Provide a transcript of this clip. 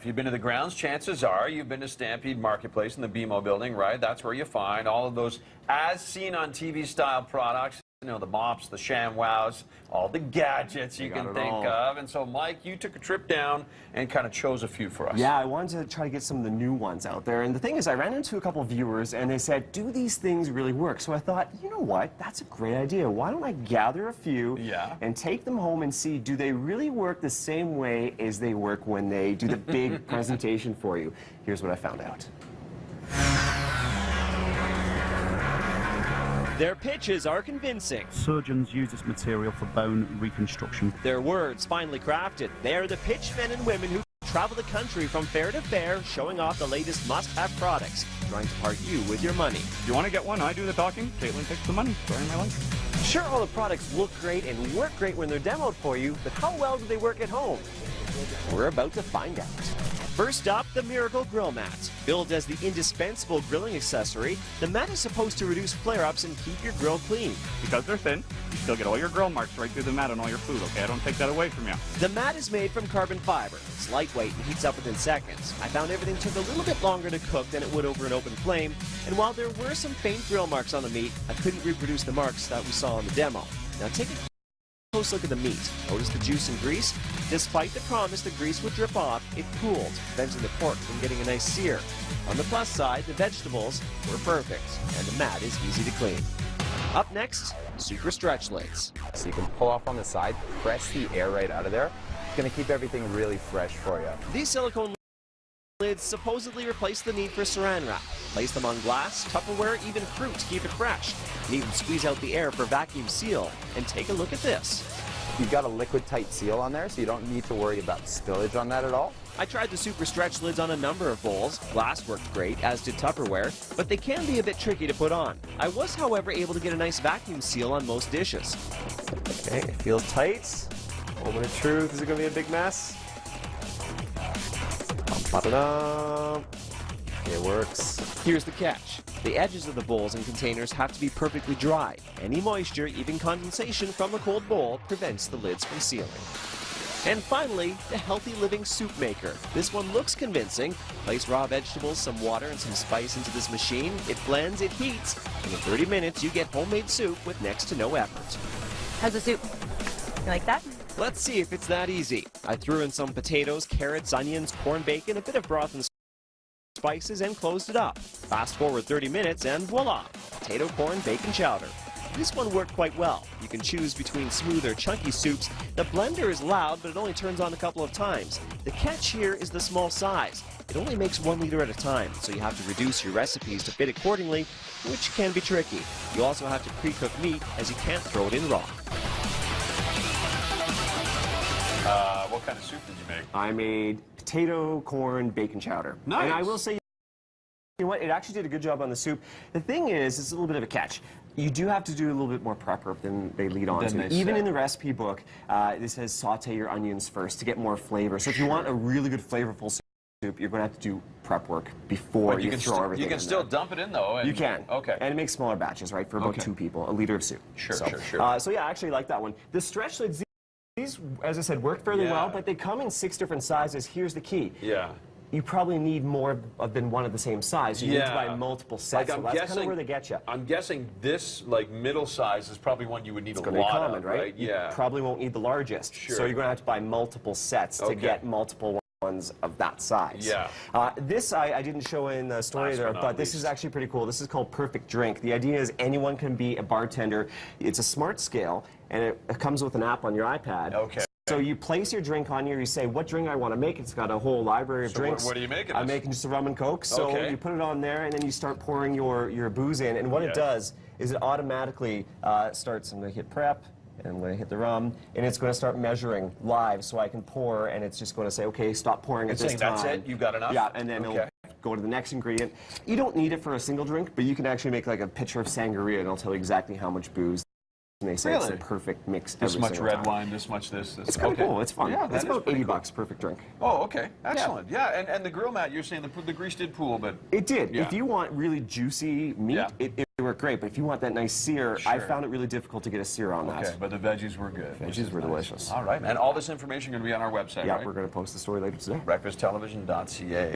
If you've been to the grounds, chances are you've been to Stampede Marketplace in the BMO building, right? That's where you find all of those as seen on TV style products. You know, the mops, the ShamWows, all the gadgets you can think of. And so, Mike, you took a trip down and kind of chose a few for us. Yeah, I wanted to try to get some of the new ones out there. And the thing is, I ran into a couple of viewers, and they said, do these things really work? So I thought, you know what? That's a great idea. Why don't I gather a few and take them home and see, do they really work the same way as they work when they do the big presentation for you? Here's what I found out. Their pitches are convincing. Surgeons use this material for bone reconstruction. Their words finely crafted. They're the pitch men and women who travel the country from fair to fair, showing off the latest must-have products, trying to part you with your money. If you want to get one, I do the talking. Caitlin takes the money. Story of my life. Sure, all the products look great and work great when they're demoed for you, but how well do they work at home? We're about to find out. First up, the Miracle Grill Mat. Billed as the indispensable grilling accessory, the mat is supposed to reduce flare-ups and keep your grill clean. Because they're thin, you still get all your grill marks right through the mat on all your food, okay? I don't take that away from you. The mat is made from carbon fiber. It's lightweight and heats up within seconds. I found everything took a little bit longer to cook than it would over an open flame, and while there were some faint grill marks on the meat, I couldn't reproduce the marks that we saw on the demo. Now take a close look at the meat. Notice the juice and grease? Despite the promise the grease would drip off, it cooled, preventing the pork from getting a nice sear. On the plus side, the vegetables were perfect, and the mat is easy to clean. Up next, super stretch lids. So you can pull off on the side, press the air right out of there. It's going to keep everything really fresh for you. These silicone lids supposedly replace the need for saran wrap. Place them on glass, Tupperware, even fruit to keep it fresh. You even squeeze out the air for vacuum seal. And take a look at this. You've got a liquid tight seal on there, so you don't need to worry about spillage on that at all. I tried the super stretch lids on a number of bowls. Glass worked great, as did Tupperware, but they can be a bit tricky to put on. I was, however, able to get a nice vacuum seal on most dishes. Okay, it feels tight. Moment of truth. Is it going to be a big mess? Ba-da-da. It works. Here's the catch. The edges of the bowls and containers have to be perfectly dry. Any moisture, even condensation from a cold bowl, prevents the lids from sealing. And finally, the Healthy Living Soup Maker. This one looks convincing. Place raw vegetables, some water, and some spice into this machine. It blends, it heats, and in 30 minutes you get homemade soup with next to no effort. How's the soup? You like that? Let's see if it's that easy. I threw in some potatoes, carrots, onions, corn bacon, a bit of broth and spices, and closed it up. Fast forward 30 minutes and voila, potato, corn, bacon chowder. This one worked quite well. You can choose between smooth or chunky soups. The blender is loud, but it only turns on a couple of times. The catch here is the small size. It only makes 1 liter at a time, so you have to reduce your recipes to fit accordingly, which can be tricky. You also have to pre-cook meat, as you can't throw it in raw. What kind of soup did you make? I made potato, corn, bacon chowder. Nice. And I will say, you know what, it actually did a good job on the soup. The thing is, it's a little bit of a catch. You do have to do a little bit more prep work than they lead on to. Even in the recipe book, this says saute your onions first to get more flavor. So if you want a really good flavorful soup, you're going to have to do prep work before you throw everything in. You can still dump it in, though. And you can. Okay. And it makes smaller batches, right, for about 2 people, a liter of soup. Sure, so, sure. So yeah, I actually like that one. The stretch lids, these, as I said, work fairly well, but they come in 6 different sizes. Here's the key. Yeah. You probably need more than one of the same size. You need to buy multiple sets. Like, so that's kind of where they get you. I'm guessing this, like, middle size is probably one you would need a lot common, of, right? Yeah. You probably won't need the largest. Sure. So you're going to have to buy multiple sets to get multiple ones of that size. Yeah. This I didn't show in the story there, but this is actually pretty cool. This is called Perfect Drink. The idea is anyone can be a bartender. It's a smart scale, and it comes with an app on your iPad. Okay. So you place your drink on here, you say what drink I want to make. It's got a whole library of drinks. What are you making? I'm making just a rum and coke. So you put it on there, and then you start pouring your booze in. And what it does is it automatically starts. I'm going to hit prep, and I'm going to hit the rum, and it's going to start measuring live, so I can pour, and it's just going to say, okay, stop pouring at this time. That's it? You've got enough? Yeah, and then it'll go to the next ingredient. You don't need it for a single drink, but you can actually make like a pitcher of sangria, and it'll tell you exactly how much booze and they say it's the Really? perfect mix. This every much single red time. wine, this much this. It's kind of cool. It's fun. Yeah, it's that is about pretty $80 cool. perfect drink. Oh, okay. Excellent. Yeah, and the grill mat, you're saying the grease did pool, but... It did. Yeah. If you want really juicy meat, Yeah. it worked great. But if you want that nice sear, I Sure. found it really difficult to get a sear on Okay, that. but the veggies were good. which Veggies is were nice. delicious. All right, and all this information going to be on our website, Yeah, right? we're going to post the story later today. breakfasttelevision.ca.